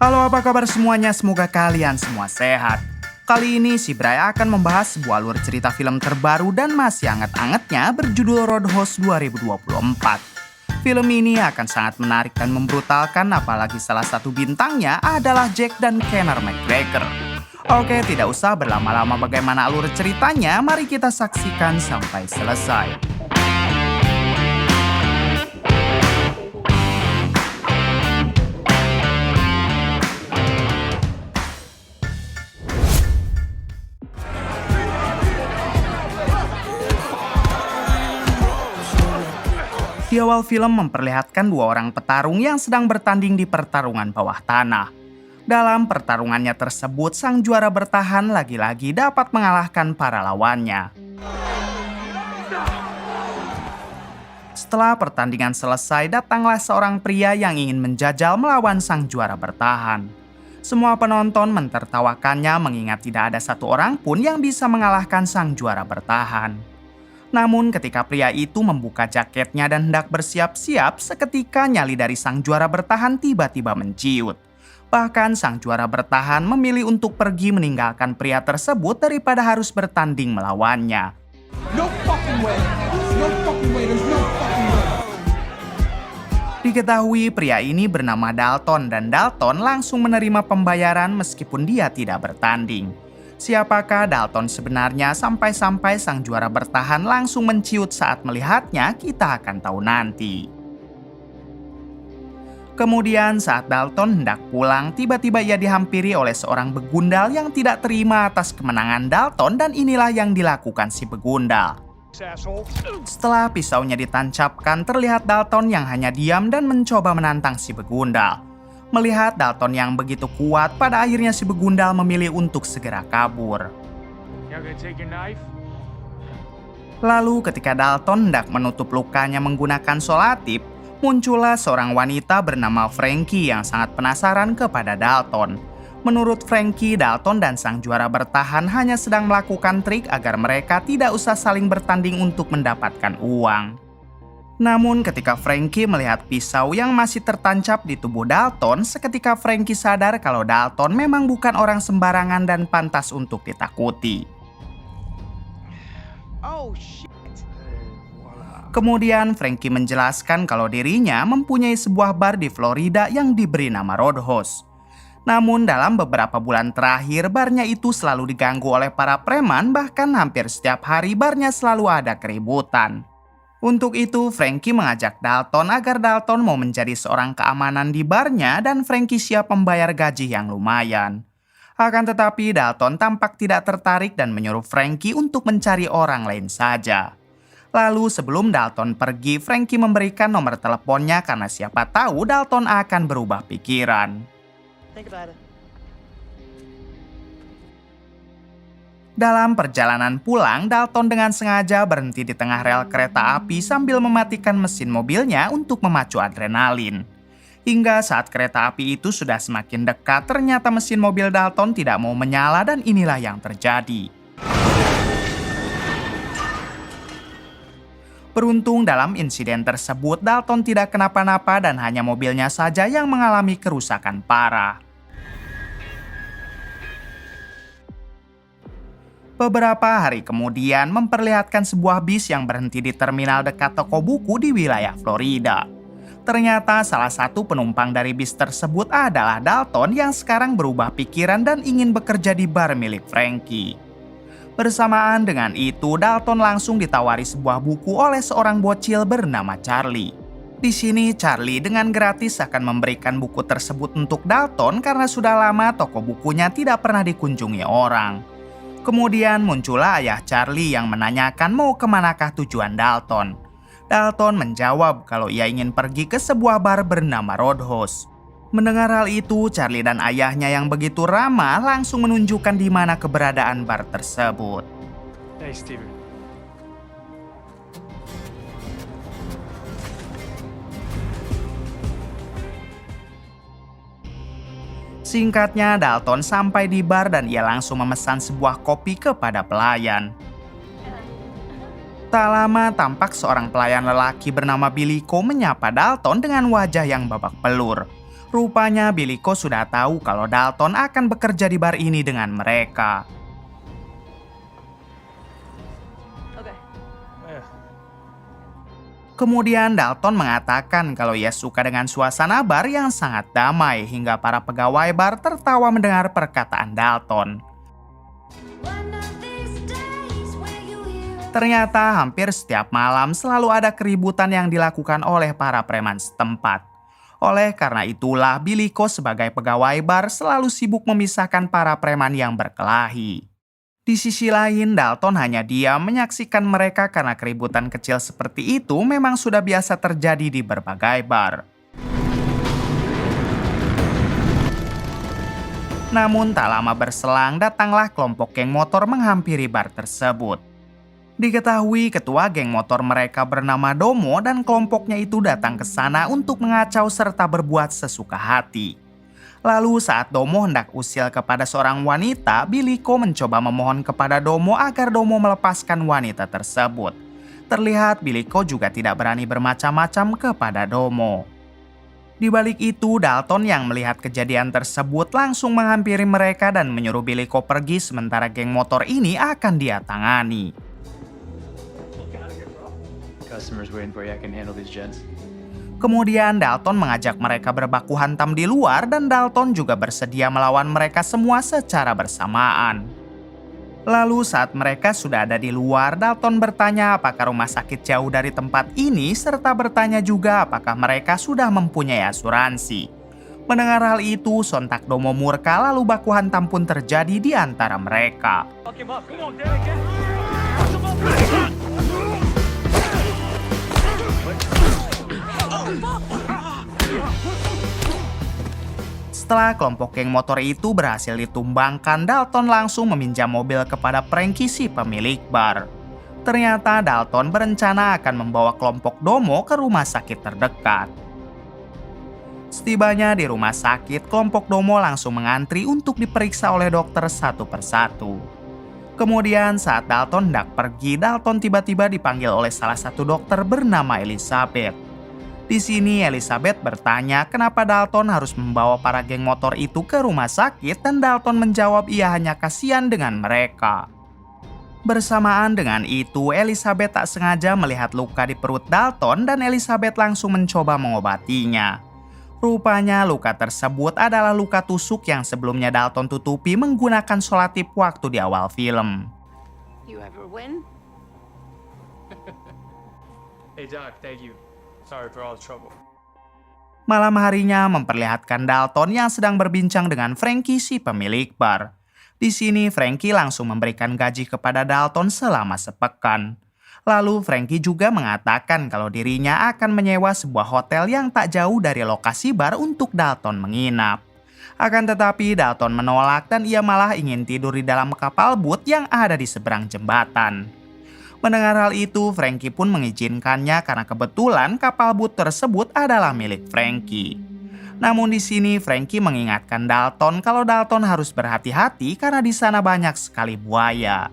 Halo, apa kabar semuanya? Semoga kalian semua sehat. Kali ini si Bray akan membahas sebuah alur cerita film terbaru dan masih anget-angetnya berjudul Roadhouse 2024. Film ini akan sangat menarik dan membrutalkan, apalagi salah satu bintangnya adalah Jack dan Conor McGregor. Oke, tidak usah berlama-lama bagaimana alur ceritanya, mari kita saksikan sampai selesai. Di awal film memperlihatkan dua orang petarung yang sedang bertanding di pertarungan bawah tanah. Dalam pertarungannya tersebut, sang juara bertahan lagi-lagi dapat mengalahkan para lawannya. Setelah pertandingan selesai, datanglah seorang pria yang ingin menjajal melawan sang juara bertahan. Semua penonton mentertawakannya mengingat tidak ada satu orang pun yang bisa mengalahkan sang juara bertahan. Namun ketika pria itu membuka jaketnya dan hendak bersiap-siap, seketika nyali dari sang juara bertahan tiba-tiba menciut. Bahkan sang juara bertahan memilih untuk pergi meninggalkan pria tersebut daripada harus bertanding melawannya. No fucking way. No fucking way. There's no fucking way. Diketahui pria ini bernama Dalton dan Dalton langsung menerima pembayaran meskipun dia tidak bertanding. Siapakah Dalton sebenarnya sampai-sampai sang juara bertahan langsung menciut saat melihatnya, kita akan tahu nanti. Kemudian saat Dalton hendak pulang, tiba-tiba ia dihampiri oleh seorang begundal yang tidak terima atas kemenangan Dalton dan inilah yang dilakukan si begundal. Setelah pisaunya ditancapkan, terlihat Dalton yang hanya diam dan mencoba menantang si begundal. Melihat Dalton yang begitu kuat, pada akhirnya si begundal memilih untuk segera kabur. Lalu ketika Dalton hendak menutup lukanya menggunakan solatip, muncullah seorang wanita bernama Frankie yang sangat penasaran kepada Dalton. Menurut Frankie, Dalton dan sang juara bertahan hanya sedang melakukan trik agar mereka tidak usah saling bertanding untuk mendapatkan uang. Namun ketika Frankie melihat pisau yang masih tertancap di tubuh Dalton, seketika Frankie sadar kalau Dalton memang bukan orang sembarangan dan pantas untuk ditakuti. Oh shit. Kemudian Frankie menjelaskan kalau dirinya mempunyai sebuah bar di Florida yang diberi nama Roadhouse. Namun dalam beberapa bulan terakhir, barnya itu selalu diganggu oleh para preman, bahkan hampir setiap hari barnya selalu ada keributan. Untuk itu, Frankie mengajak Dalton agar Dalton mau menjadi seorang keamanan di barnya dan Frankie siap membayar gaji yang lumayan. Akan tetapi, Dalton tampak tidak tertarik dan menyuruh Frankie untuk mencari orang lain saja. Lalu sebelum Dalton pergi, Frankie memberikan nomor teleponnya karena siapa tahu Dalton akan berubah pikiran. Dalam perjalanan pulang, Dalton dengan sengaja berhenti di tengah rel kereta api sambil mematikan mesin mobilnya untuk memacu adrenalin. Hingga saat kereta api itu sudah semakin dekat, ternyata mesin mobil Dalton tidak mau menyala dan inilah yang terjadi. Beruntung dalam insiden tersebut, Dalton tidak kenapa-napa dan hanya mobilnya saja yang mengalami kerusakan parah. Beberapa hari kemudian memperlihatkan sebuah bis yang berhenti di terminal dekat toko buku di wilayah Florida. Ternyata salah satu penumpang dari bis tersebut adalah Dalton yang sekarang berubah pikiran dan ingin bekerja di bar milik Frankie. Bersamaan dengan itu, Dalton langsung ditawari sebuah buku oleh seorang bocil bernama Charlie. Di sini Charlie dengan gratis akan memberikan buku tersebut untuk Dalton karena sudah lama toko bukunya tidak pernah dikunjungi orang. Kemudian muncullah ayah Charlie yang menanyakan mau kemanakah tujuan Dalton. Dalton menjawab kalau ia ingin pergi ke sebuah bar bernama Roadhouse. Mendengar hal itu, Charlie dan ayahnya yang begitu ramah langsung menunjukkan di mana keberadaan bar tersebut. Hey, Steven. Singkatnya, Dalton sampai di bar dan ia langsung memesan sebuah kopi kepada pelayan. Tak lama, tampak seorang pelayan lelaki bernama Billyco menyapa Dalton dengan wajah yang babak belur. Rupanya Billyco sudah tahu kalau Dalton akan bekerja di bar ini dengan mereka. Kemudian Dalton mengatakan kalau ia suka dengan suasana bar yang sangat damai hingga para pegawai bar tertawa mendengar perkataan Dalton. Ternyata hampir setiap malam selalu ada keributan yang dilakukan oleh para preman setempat. Oleh karena itulah Billyco sebagai pegawai bar selalu sibuk memisahkan para preman yang berkelahi. Di sisi lain, Dalton hanya diam menyaksikan mereka karena keributan kecil seperti itu memang sudah biasa terjadi di berbagai bar. Namun tak lama berselang, datanglah kelompok geng motor menghampiri bar tersebut. Diketahui ketua geng motor mereka bernama Domo dan kelompoknya itu datang ke sana untuk mengacau serta berbuat sesuka hati. Lalu saat Domo hendak usil kepada seorang wanita, Billyco mencoba memohon kepada Domo agar Domo melepaskan wanita tersebut. Terlihat Billyco juga tidak berani bermacam-macam kepada Domo. Di balik itu, Dalton yang melihat kejadian tersebut langsung menghampiri mereka dan menyuruh Billyco pergi sementara geng motor ini akan dia tangani. Customers waiting for you. I can handle these gents. Kemudian Dalton mengajak mereka berbaku hantam di luar dan Dalton juga bersedia melawan mereka semua secara bersamaan. Lalu saat mereka sudah ada di luar, Dalton bertanya apakah rumah sakit jauh dari tempat ini serta bertanya juga apakah mereka sudah mempunyai asuransi. Mendengar hal itu, sontak Domo murka lalu baku hantam pun terjadi di antara mereka. Setelah kelompok geng motor itu berhasil ditumbangkan, Dalton langsung meminjam mobil kepada Frankie si pemilik bar. Ternyata Dalton berencana akan membawa kelompok Domo ke rumah sakit terdekat. Setibanya di rumah sakit, kelompok Domo langsung mengantri untuk diperiksa oleh dokter satu persatu. Kemudian saat Dalton hendak pergi, Dalton tiba-tiba dipanggil oleh salah satu dokter bernama Elizabeth. Di sini Elizabeth bertanya kenapa Dalton harus membawa para geng motor itu ke rumah sakit dan Dalton menjawab ia hanya kasihan dengan mereka. Bersamaan dengan itu, Elizabeth tak sengaja melihat luka di perut Dalton dan Elizabeth langsung mencoba mengobatinya. Rupanya luka tersebut adalah luka tusuk yang sebelumnya Dalton tutupi menggunakan solatip waktu di awal film. You ever win? Hey, Doc. Thank you. Sorry for all the trouble. Malam harinya memperlihatkan Dalton yang sedang berbincang dengan Frankie si pemilik bar. Di sini Frankie langsung memberikan gaji kepada Dalton selama sepekan. Lalu Frankie juga mengatakan kalau dirinya akan menyewa sebuah hotel yang tak jauh dari lokasi bar untuk Dalton menginap. Akan tetapi Dalton menolak dan ia malah ingin tidur di dalam kapal boot yang ada di seberang jembatan. Mendengar hal itu, Frankie pun mengizinkannya karena kebetulan kapal boot tersebut adalah milik Frankie. Namun di sini Frankie mengingatkan Dalton kalau Dalton harus berhati-hati karena di sana banyak sekali buaya.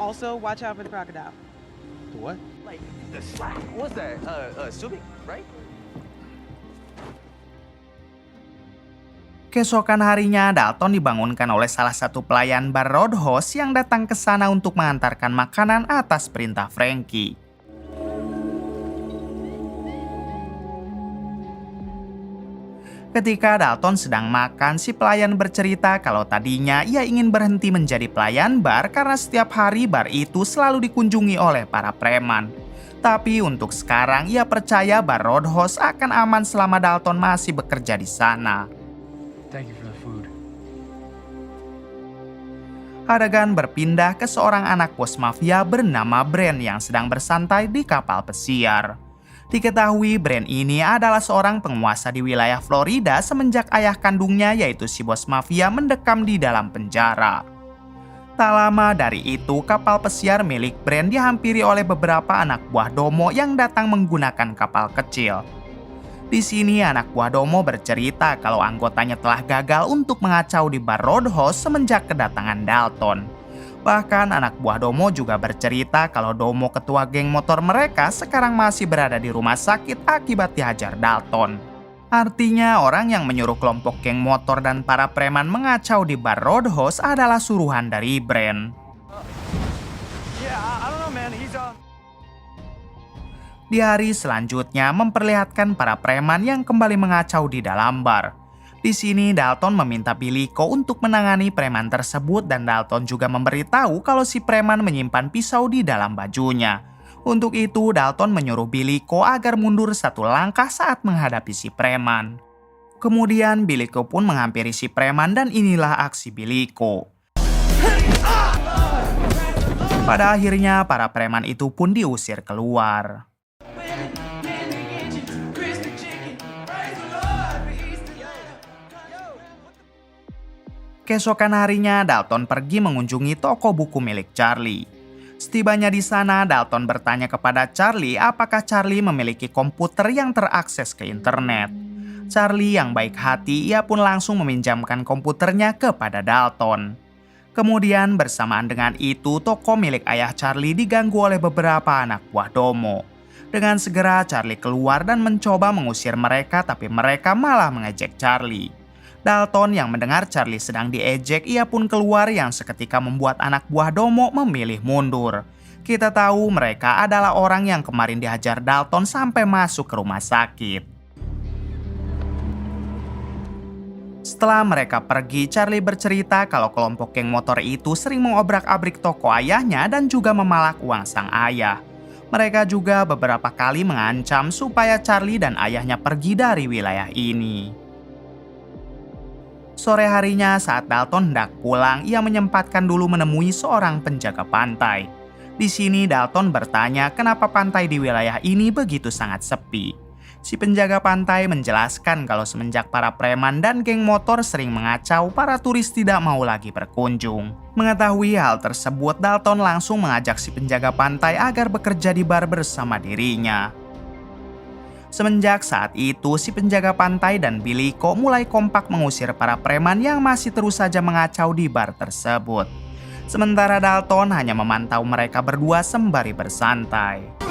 Also, watch out for the crocodile. What? Like the what's that? Subic, right? Keesokan harinya, Dalton dibangunkan oleh salah satu pelayan bar Roadhouse yang datang ke sana untuk mengantarkan makanan atas perintah Frankie. Ketika Dalton sedang makan, si pelayan bercerita kalau tadinya ia ingin berhenti menjadi pelayan bar karena setiap hari bar itu selalu dikunjungi oleh para preman. Tapi untuk sekarang ia percaya bar Roadhouse akan aman selama Dalton masih bekerja di sana. Thank you for the food. Adegan berpindah ke seorang anak bos mafia bernama Brand yang sedang bersantai di kapal pesiar. Diketahui Brand ini adalah seorang penguasa di wilayah Florida semenjak ayah kandungnya yaitu si bos mafia mendekam di dalam penjara. Tak lama dari itu, kapal pesiar milik Brand dihampiri oleh beberapa anak buah Domo yang datang menggunakan kapal kecil. Di sini anak buah Domo bercerita kalau anggotanya telah gagal untuk mengacau di bar Roadhouse semenjak kedatangan Dalton. Bahkan anak buah Domo juga bercerita kalau Domo ketua geng motor mereka sekarang masih berada di rumah sakit akibat dihajar Dalton. Artinya orang yang menyuruh kelompok geng motor dan para preman mengacau di bar Roadhouse adalah suruhan dari Brand. Yeah, I don't know, man. He's Di hari selanjutnya memperlihatkan para preman yang kembali mengacau di dalam bar. Di sini Dalton meminta Billyco untuk menangani preman tersebut dan Dalton juga memberitahu kalau si preman menyimpan pisau di dalam bajunya. Untuk itu Dalton menyuruh Billyco agar mundur satu langkah saat menghadapi si preman. Kemudian Billyco pun menghampiri si preman dan inilah aksi Billyco. Pada akhirnya para preman itu pun diusir keluar. Keesokan harinya, Dalton pergi mengunjungi toko buku milik Charlie. Setibanya di sana, Dalton bertanya kepada Charlie apakah Charlie memiliki komputer yang terakses ke internet. Charlie yang baik hati, ia pun langsung meminjamkan komputernya kepada Dalton. Kemudian bersamaan dengan itu, toko milik ayah Charlie diganggu oleh beberapa anak buah Domo. Dengan segera Charlie keluar dan mencoba mengusir mereka, tapi mereka malah mengejek Charlie. Dalton yang mendengar Charlie sedang diejek, ia pun keluar yang seketika membuat anak buah Domo memilih mundur. Kita tahu mereka adalah orang yang kemarin dihajar Dalton sampai masuk ke rumah sakit. Setelah mereka pergi, Charlie bercerita kalau kelompok geng motor itu sering mengobrak-abrik toko ayahnya dan juga memalak uang sang ayah. Mereka juga beberapa kali mengancam supaya Charlie dan ayahnya pergi dari wilayah ini. Sore harinya saat Dalton hendak pulang, ia menyempatkan dulu menemui seorang penjaga pantai. Di sini Dalton bertanya kenapa pantai di wilayah ini begitu sangat sepi. Si penjaga pantai menjelaskan kalau semenjak para preman dan geng motor sering mengacau, para turis tidak mau lagi berkunjung. Mengetahui hal tersebut, Dalton langsung mengajak si penjaga pantai agar bekerja di bar bersama dirinya. Semenjak saat itu, si penjaga pantai dan Billyco mulai kompak mengusir para preman yang masih terus saja mengacau di bar tersebut. Sementara Dalton hanya memantau mereka berdua sembari bersantai.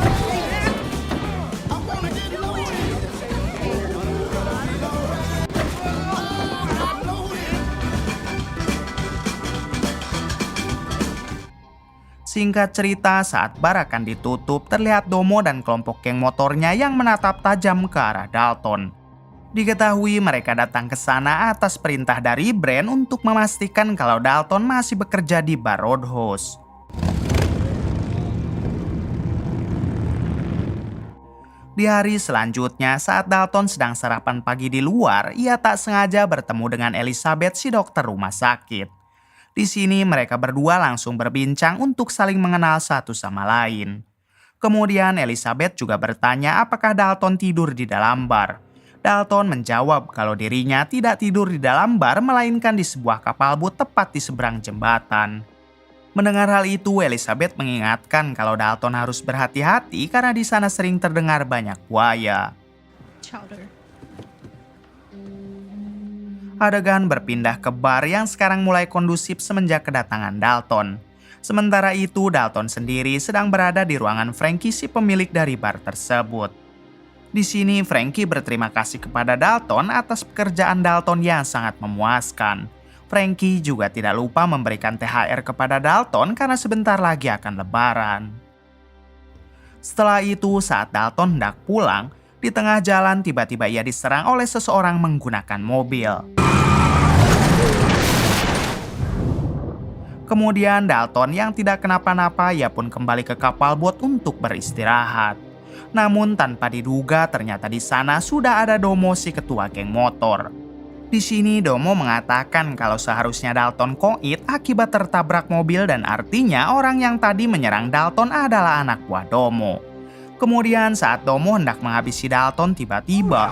Singkat cerita, saat bar akan ditutup, terlihat Domo dan kelompok geng motornya yang menatap tajam ke arah Dalton. Diketahui mereka datang ke sana atas perintah dari Brand untuk memastikan kalau Dalton masih bekerja di bar Roadhouse. Di hari selanjutnya, saat Dalton sedang sarapan pagi di luar, ia tak sengaja bertemu dengan Elizabeth, si dokter rumah sakit. Di sini mereka berdua langsung berbincang untuk saling mengenal satu sama lain. Kemudian Elizabeth juga bertanya apakah Dalton tidur di dalam bar. Dalton menjawab kalau dirinya tidak tidur di dalam bar melainkan di sebuah kapal boat tepat di seberang jembatan. Mendengar hal itu, Elizabeth mengingatkan kalau Dalton harus berhati-hati karena di sana sering terdengar banyak buaya. Chowder. Adegan berpindah ke bar yang sekarang mulai kondusif semenjak kedatangan Dalton. Sementara itu, Dalton sendiri sedang berada di ruangan Frankie, si pemilik dari bar tersebut. Di sini, Frankie berterima kasih kepada Dalton atas pekerjaan Dalton yang sangat memuaskan. Frankie juga tidak lupa memberikan THR kepada Dalton karena sebentar lagi akan lebaran. Setelah itu, saat Dalton hendak pulang, di tengah jalan tiba-tiba ia diserang oleh seseorang menggunakan mobil. Kemudian Dalton yang tidak kenapa-napa, ia pun kembali ke kapal boat untuk beristirahat. Namun tanpa diduga ternyata di sana sudah ada Domo, si ketua geng motor. Di sini Domo mengatakan kalau seharusnya Dalton koit akibat tertabrak mobil dan artinya orang yang tadi menyerang Dalton adalah anak buah Domo. Kemudian saat Domo hendak menghabisi Dalton tiba-tiba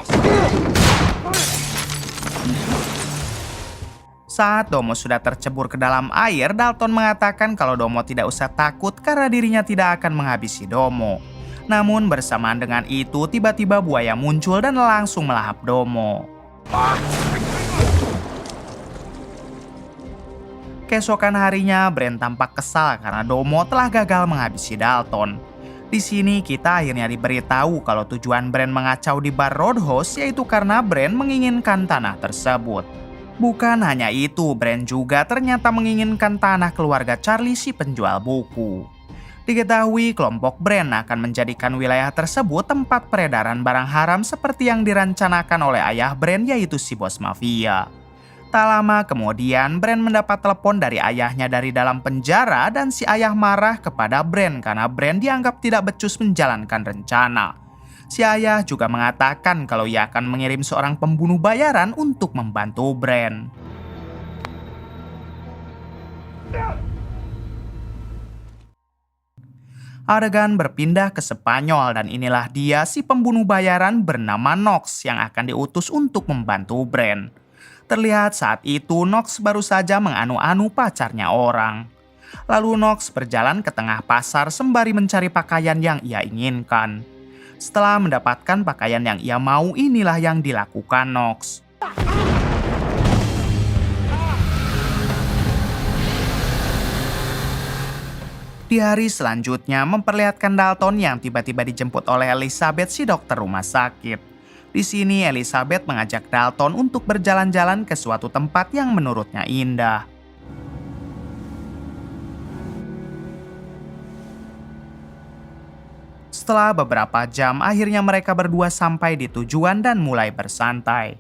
saat Domo sudah tercebur ke dalam air, Dalton mengatakan kalau Domo tidak usah takut karena dirinya tidak akan menghabisi Domo. Namun bersamaan dengan itu tiba-tiba buaya muncul dan langsung melahap Domo. Keesokan harinya, Bran tampak kesal karena Domo telah gagal menghabisi Dalton. Di sini kita akhirnya diberitahu kalau tujuan Bran mengacau di bar Roadhouse yaitu karena Bran menginginkan tanah tersebut. Bukan hanya itu, Bran juga ternyata menginginkan tanah keluarga Charlie si penjual buku. Diketahui kelompok Bran akan menjadikan wilayah tersebut tempat peredaran barang haram seperti yang direncanakan oleh ayah Bran yaitu si bos mafia. Tak lama kemudian, Bran mendapat telepon dari ayahnya dari dalam penjara dan si ayah marah kepada Bran karena Bran dianggap tidak becus menjalankan rencana. Si ayah juga mengatakan kalau ia akan mengirim seorang pembunuh bayaran untuk membantu Bran. Adegan berpindah ke Spanyol dan inilah dia si pembunuh bayaran bernama Knox yang akan diutus untuk membantu Bran. Terlihat saat itu Knox baru saja menganu-anu pacarnya orang. Lalu Knox berjalan ke tengah pasar sembari mencari pakaian yang ia inginkan. Setelah mendapatkan pakaian yang ia mau, inilah yang dilakukan Knox. Di hari selanjutnya memperlihatkan Dalton yang tiba-tiba dijemput oleh Elizabeth si dokter rumah sakit. Di sini Elizabeth mengajak Dalton untuk berjalan-jalan ke suatu tempat yang menurutnya indah. Setelah beberapa jam, akhirnya mereka berdua sampai di tujuan dan mulai bersantai.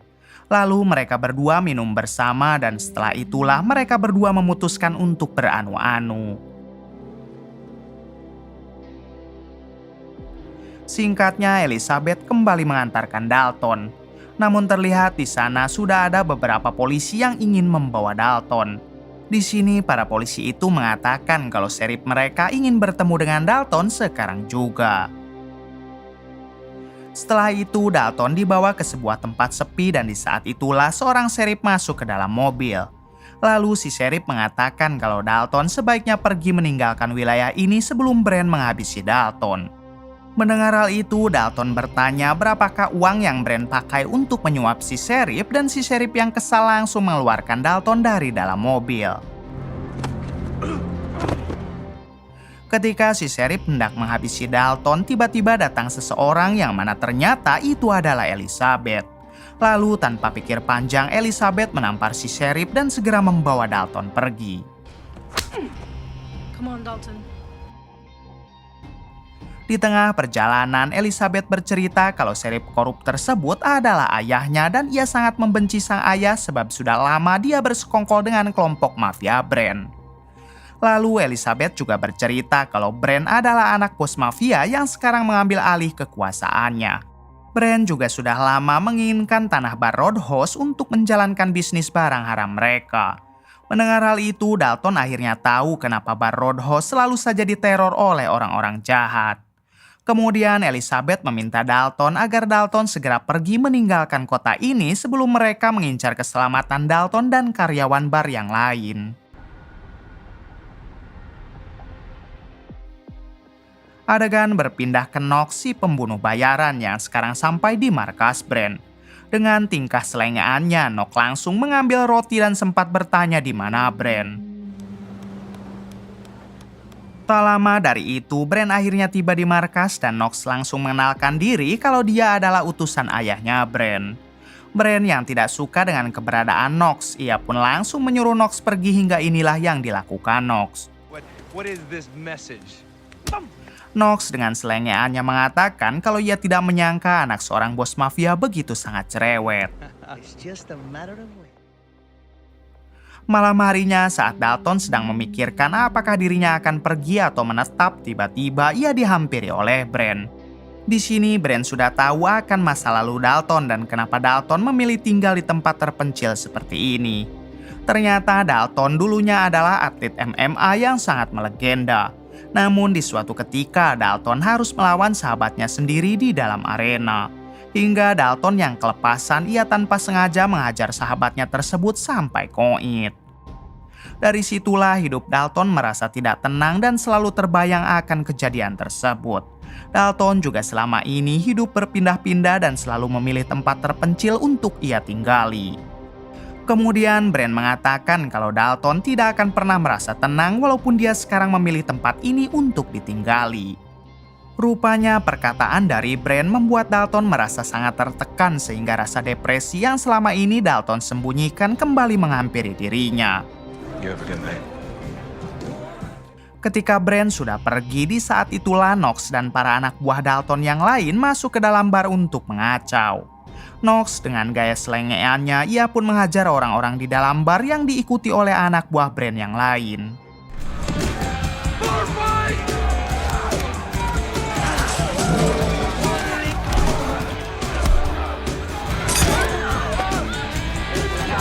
Lalu mereka berdua minum bersama dan setelah itulah mereka berdua memutuskan untuk beranu-anu. Singkatnya, Elizabeth kembali mengantarkan Dalton. Namun terlihat di sana sudah ada beberapa polisi yang ingin membawa Dalton. Di sini para polisi itu mengatakan kalau sheriff mereka ingin bertemu dengan Dalton sekarang juga. Setelah itu Dalton dibawa ke sebuah tempat sepi dan di saat itulah seorang sheriff masuk ke dalam mobil. Lalu si sheriff mengatakan kalau Dalton sebaiknya pergi meninggalkan wilayah ini sebelum Bran menghabisi Dalton. Mendengar hal itu, Dalton bertanya berapakah uang yang Bran pakai untuk menyuap si sheriff dan si sheriff yang kesal langsung mengeluarkan Dalton dari dalam mobil. Ketika si sheriff hendak menghabisi Dalton, tiba-tiba datang seseorang yang mana ternyata itu adalah Elizabeth. Lalu tanpa pikir panjang, Elizabeth menampar si sheriff dan segera membawa Dalton pergi. Come on, Dalton. Di tengah perjalanan, Elizabeth bercerita kalau sheriff korup tersebut adalah ayahnya dan ia sangat membenci sang ayah sebab sudah lama dia bersekongkol dengan kelompok mafia Bran. Lalu Elizabeth juga bercerita kalau Bran adalah anak bos mafia yang sekarang mengambil alih kekuasaannya. Bran juga sudah lama menginginkan tanah bar Roadhouse untuk menjalankan bisnis barang haram mereka. Mendengar hal itu, Dalton akhirnya tahu kenapa bar Roadhouse selalu saja diteror oleh orang-orang jahat. Kemudian Elizabeth meminta Dalton agar Dalton segera pergi meninggalkan kota ini sebelum mereka mengincar keselamatan Dalton dan karyawan bar yang lain. Adegan berpindah ke Knox si pembunuh bayaran yang sekarang sampai di markas Bran. Dengan tingkah selengeannya, Knox langsung mengambil roti dan sempat bertanya di mana Bran. Tak lama dari itu, Bran akhirnya tiba di markas dan Knox langsung mengenalkan diri kalau dia adalah utusan ayahnya Bran. Bran yang tidak suka dengan keberadaan Knox, ia pun langsung menyuruh Knox pergi hingga inilah yang dilakukan Knox. What is this message? Knox dengan selengeannya mengatakan kalau ia tidak menyangka anak seorang bos mafia begitu sangat cerewet. It's just a matter of wait. Malam harinya saat Dalton sedang memikirkan apakah dirinya akan pergi atau menetap, tiba-tiba ia dihampiri oleh Bran. Di sini Brand sudah tahu akan masa lalu Dalton dan kenapa Dalton memilih tinggal di tempat terpencil seperti ini. Ternyata Dalton dulunya adalah atlet MMA yang sangat melegenda. Namun di suatu ketika Dalton harus melawan sahabatnya sendiri di dalam arena. Hingga Dalton yang kelepasan ia tanpa sengaja menghajar sahabatnya tersebut sampai koit. Dari situlah hidup Dalton merasa tidak tenang dan selalu terbayang akan kejadian tersebut. Dalton juga selama ini hidup berpindah-pindah dan selalu memilih tempat terpencil untuk ia tinggali. Kemudian Brand mengatakan kalau Dalton tidak akan pernah merasa tenang walaupun dia sekarang memilih tempat ini untuk ditinggali. Rupanya perkataan dari Brand membuat Dalton merasa sangat tertekan sehingga rasa depresi yang selama ini Dalton sembunyikan kembali menghampiri dirinya. You have a good night. Ketika Brand sudah pergi, di saat itulah Knox dan para anak buah Dalton yang lain masuk ke dalam bar untuk mengacau. Knox dengan gaya selengeannya, ia pun menghajar orang-orang di dalam bar yang diikuti oleh anak buah Brand yang lain.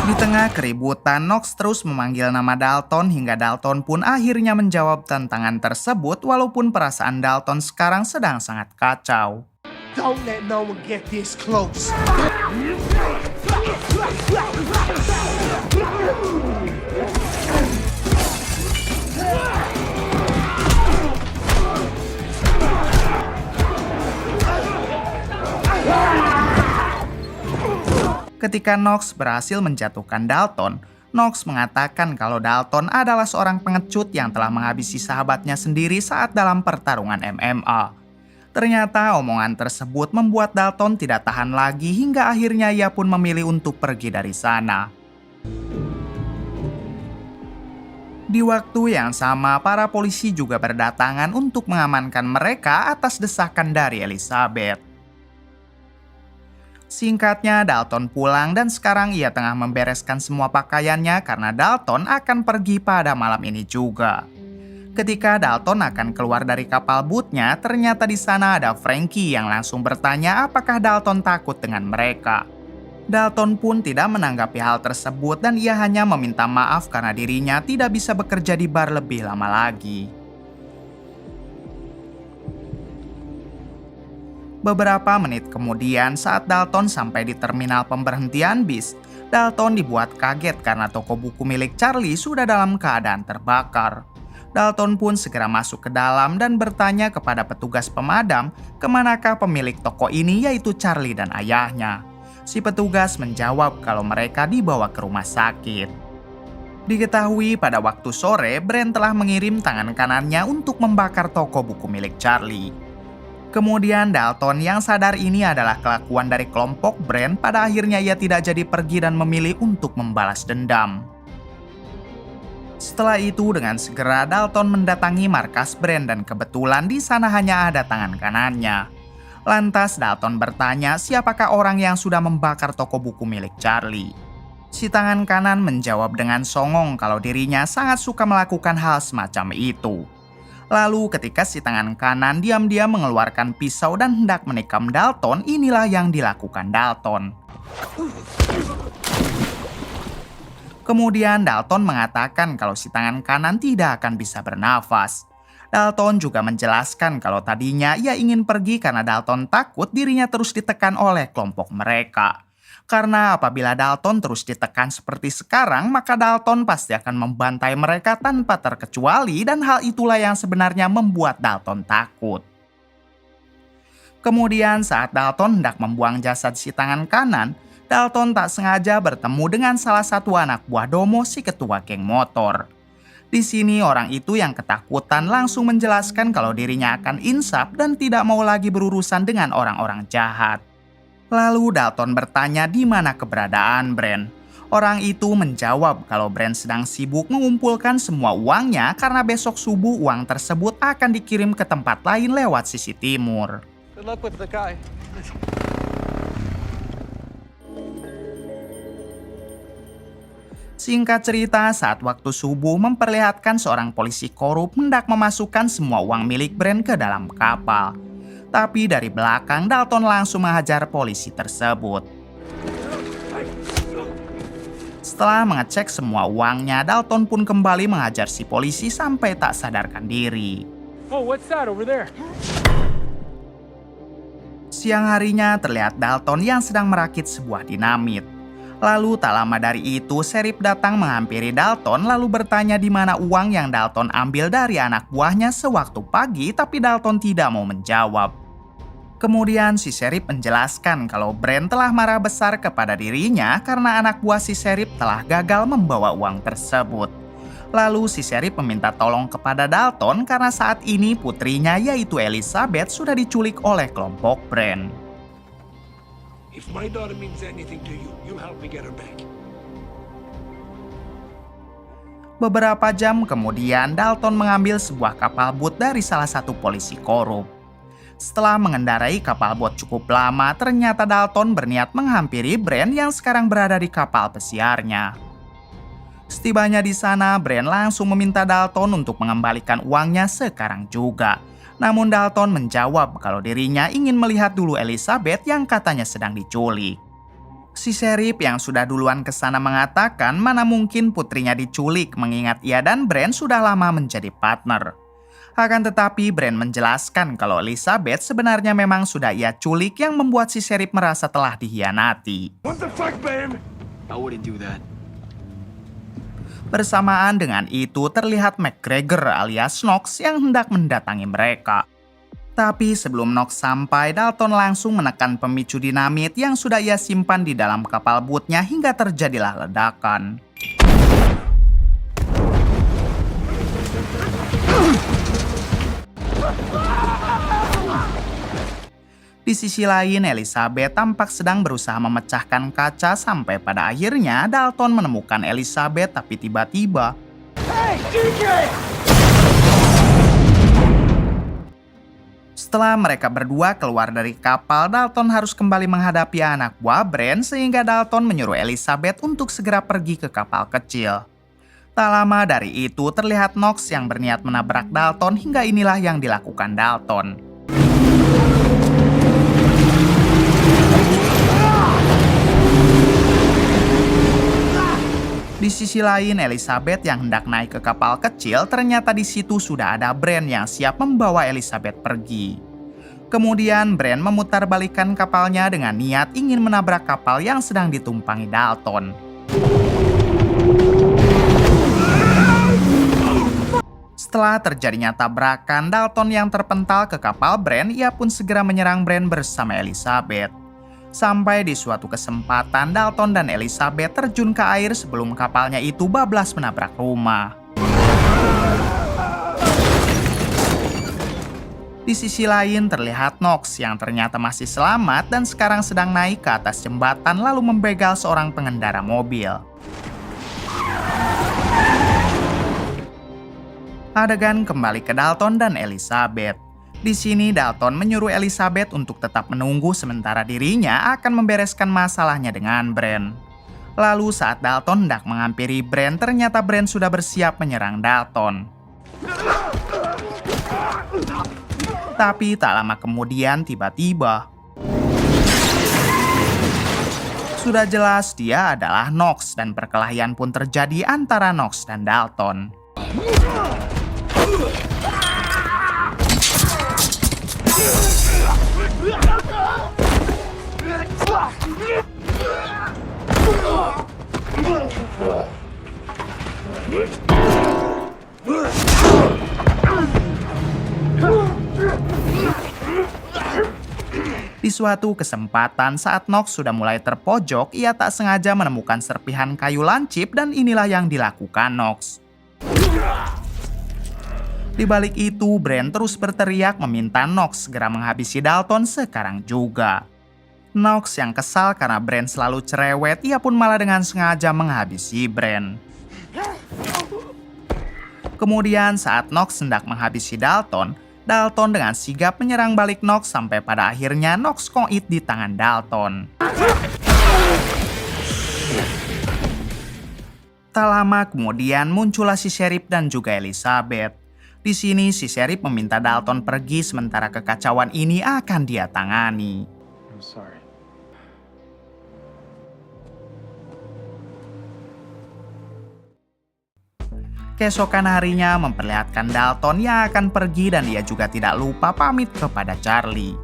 Di tengah keributan, Knox terus memanggil nama Dalton hingga Dalton pun akhirnya menjawab tantangan tersebut walaupun perasaan Dalton sekarang sedang sangat kacau. Don't let no one get this close. Ketika Knox berhasil menjatuhkan Dalton, Knox mengatakan kalau Dalton adalah seorang pengecut yang telah menghabisi sahabatnya sendiri saat dalam pertarungan MMA. Ternyata omongan tersebut membuat Dalton tidak tahan lagi hingga akhirnya ia pun memilih untuk pergi dari sana. Di waktu yang sama, para polisi juga berdatangan untuk mengamankan mereka atas desakan dari Elizabeth. Singkatnya, Dalton pulang dan sekarang ia tengah membereskan semua pakaiannya karena Dalton akan pergi pada malam ini juga. Ketika Dalton akan keluar dari kapal bootnya, ternyata di sana ada Frankie yang langsung bertanya apakah Dalton takut dengan mereka. Dalton pun tidak menanggapi hal tersebut dan ia hanya meminta maaf karena dirinya tidak bisa bekerja di bar lebih lama lagi. Beberapa menit kemudian saat Dalton sampai di terminal pemberhentian bis, Dalton dibuat kaget karena toko buku milik Charlie sudah dalam keadaan terbakar. Dalton pun segera masuk ke dalam dan bertanya kepada petugas pemadam kemanakah pemilik toko ini yaitu Charlie dan ayahnya. Si petugas menjawab kalau mereka dibawa ke rumah sakit. Diketahui pada waktu sore, Brand telah mengirim tangan kanannya untuk membakar toko buku milik Charlie. Kemudian Dalton yang sadar ini adalah kelakuan dari kelompok Brand, pada akhirnya ia tidak jadi pergi dan memilih untuk membalas dendam. Setelah itu dengan segera Dalton mendatangi markas Brand dan kebetulan di sana hanya ada tangan kanannya. Lantas Dalton bertanya siapakah orang yang sudah membakar toko buku milik Charlie. Si tangan kanan menjawab dengan songong kalau dirinya sangat suka melakukan hal semacam itu. Lalu ketika si tangan kanan diam-diam mengeluarkan pisau dan hendak menikam Dalton, inilah yang dilakukan Dalton. Kemudian Dalton mengatakan kalau si tangan kanan tidak akan bisa bernafas. Dalton juga menjelaskan kalau tadinya ia ingin pergi karena Dalton takut dirinya terus ditekan oleh kelompok mereka. Karena apabila Dalton terus ditekan seperti sekarang, maka Dalton pasti akan membantai mereka tanpa terkecuali dan hal itulah yang sebenarnya membuat Dalton takut. Kemudian saat Dalton hendak membuang jasad si tangan kanan, Dalton tak sengaja bertemu dengan salah satu anak buah Domo si ketua geng motor. Di sini orang itu yang ketakutan langsung menjelaskan kalau dirinya akan insaf dan tidak mau lagi berurusan dengan orang-orang jahat. Lalu Dalton bertanya di mana keberadaan Brand. Orang itu menjawab kalau Brand sedang sibuk mengumpulkan semua uangnya karena besok subuh uang tersebut akan dikirim ke tempat lain lewat sisi timur. Good luck with the guy. Singkat cerita, saat waktu subuh memperlihatkan seorang polisi korup hendak memasukkan semua uang milik Brand ke dalam kapal. Tapi dari belakang, Dalton langsung menghajar polisi tersebut. Setelah mengecek semua uangnya, Dalton pun kembali menghajar si polisi sampai tak sadarkan diri. Oh, what's that over there? Siang harinya terlihat Dalton yang sedang merakit sebuah dinamit. Lalu tak lama dari itu, Sheriff datang menghampiri Dalton lalu bertanya di mana uang yang Dalton ambil dari anak buahnya sewaktu pagi, tapi Dalton tidak mau menjawab. Kemudian si Sheriff menjelaskan kalau Brent telah marah besar kepada dirinya karena anak buah si Sheriff telah gagal membawa uang tersebut. Lalu si Sheriff meminta tolong kepada Dalton karena saat ini putrinya yaitu Elizabeth sudah diculik oleh kelompok Brent. If my daughter means anything to you, you help me get her back. Beberapa jam kemudian, Dalton mengambil sebuah kapal bot dari salah satu polisi korup. Setelah mengendarai kapal bot cukup lama, ternyata Dalton berniat menghampiri Brent yang sekarang berada di kapal pesiarnya. Setibanya di sana, Brent langsung meminta Dalton untuk mengembalikan uangnya sekarang juga. Namun Dalton menjawab kalau dirinya ingin melihat dulu Elizabeth yang katanya sedang diculik. Si Sheriff yang sudah duluan ke sana mengatakan mana mungkin putrinya diculik mengingat ia dan Brent sudah lama menjadi partner. Akan tetapi Brent menjelaskan kalau Elizabeth sebenarnya memang sudah ia culik yang membuat si Sheriff merasa telah dihianati. What the fuck, babe? I wouldn't do that. Bersamaan dengan itu terlihat McGregor alias Knox yang hendak mendatangi mereka. Tapi sebelum Knox sampai, Dalton langsung menekan pemicu dinamit yang sudah ia simpan di dalam kapal bootnya hingga terjadilah ledakan. Di sisi lain, Elizabeth tampak sedang berusaha memecahkan kaca sampai pada akhirnya Dalton menemukan Elizabeth tapi tiba-tiba setelah mereka berdua keluar dari kapal, Dalton harus kembali menghadapi anak buah Brent sehingga Dalton menyuruh Elizabeth untuk segera pergi ke kapal kecil. Tak lama dari itu terlihat Knox yang berniat menabrak Dalton hingga inilah yang dilakukan Dalton. Di sisi lain, Elizabeth yang hendak naik ke kapal kecil, ternyata di situ sudah ada Brent yang siap membawa Elizabeth pergi. Kemudian Brent memutarbalikkan kapalnya dengan niat ingin menabrak kapal yang sedang ditumpangi Dalton. Setelah terjadinya tabrakan, Dalton yang terpental ke kapal Brent, ia pun segera menyerang Brent bersama Elizabeth. Sampai di suatu kesempatan, Dalton dan Elizabeth terjun ke air sebelum kapalnya itu bablas menabrak rumah. Di sisi lain terlihat Knox yang ternyata masih selamat dan sekarang sedang naik ke atas jembatan lalu membegal seorang pengendara mobil. Adegan kembali ke Dalton dan Elizabeth. Di sini Dalton menyuruh Elizabeth untuk tetap menunggu sementara dirinya akan membereskan masalahnya dengan Brent. Lalu saat Dalton hendak menghampiri Brent, ternyata Brent sudah bersiap menyerang Dalton. Tapi tak lama kemudian tiba-tiba sudah jelas dia adalah Knox dan perkelahian pun terjadi antara Knox dan Dalton. Di suatu kesempatan saat Knox sudah mulai terpojok, ia tak sengaja menemukan serpihan kayu lancip dan inilah yang dilakukan Knox. Di balik itu, Brent terus berteriak meminta Knox segera menghabisi Dalton sekarang juga. Knox yang kesal karena Brent selalu cerewet, ia pun malah dengan sengaja menghabisi Brent. Kemudian saat Knox hendak menghabisi Dalton, Dalton dengan sigap menyerang balik Knox sampai pada akhirnya Knox koit di tangan Dalton. Tak lama kemudian muncullah si Sheriff dan juga Elizabeth. Di sini si sheriff meminta Dalton pergi sementara kekacauan ini akan dia tangani. I'm sorry. Keesokan harinya memperlihatkan Dalton yang akan pergi dan dia juga tidak lupa pamit kepada Charlie.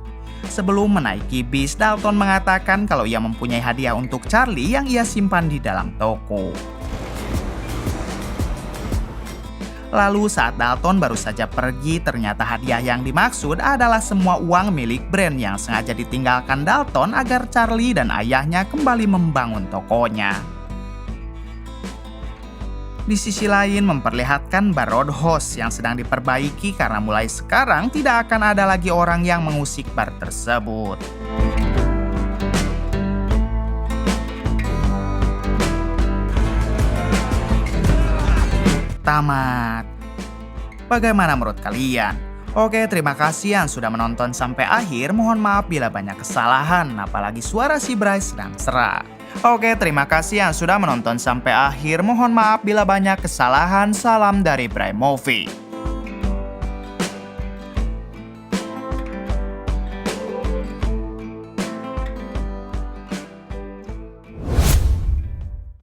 Sebelum menaiki bis, Dalton mengatakan kalau ia mempunyai hadiah untuk Charlie yang ia simpan di dalam toko. Lalu saat Dalton baru saja pergi, ternyata hadiah yang dimaksud adalah semua uang milik Brand yang sengaja ditinggalkan Dalton agar Charlie dan ayahnya kembali membangun tokonya. Di sisi lain memperlihatkan bar Roadhouse yang sedang diperbaiki karena mulai sekarang tidak akan ada lagi orang yang mengusik bar tersebut. Tamat. Bagaimana menurut kalian? Oke, terima kasih yang sudah menonton sampai akhir. Mohon maaf bila banyak kesalahan, apalagi suara si Bryce sedang serak. Oke, terima kasih yang sudah menonton sampai akhir. Mohon maaf bila banyak kesalahan. Salam dari Bray Movie.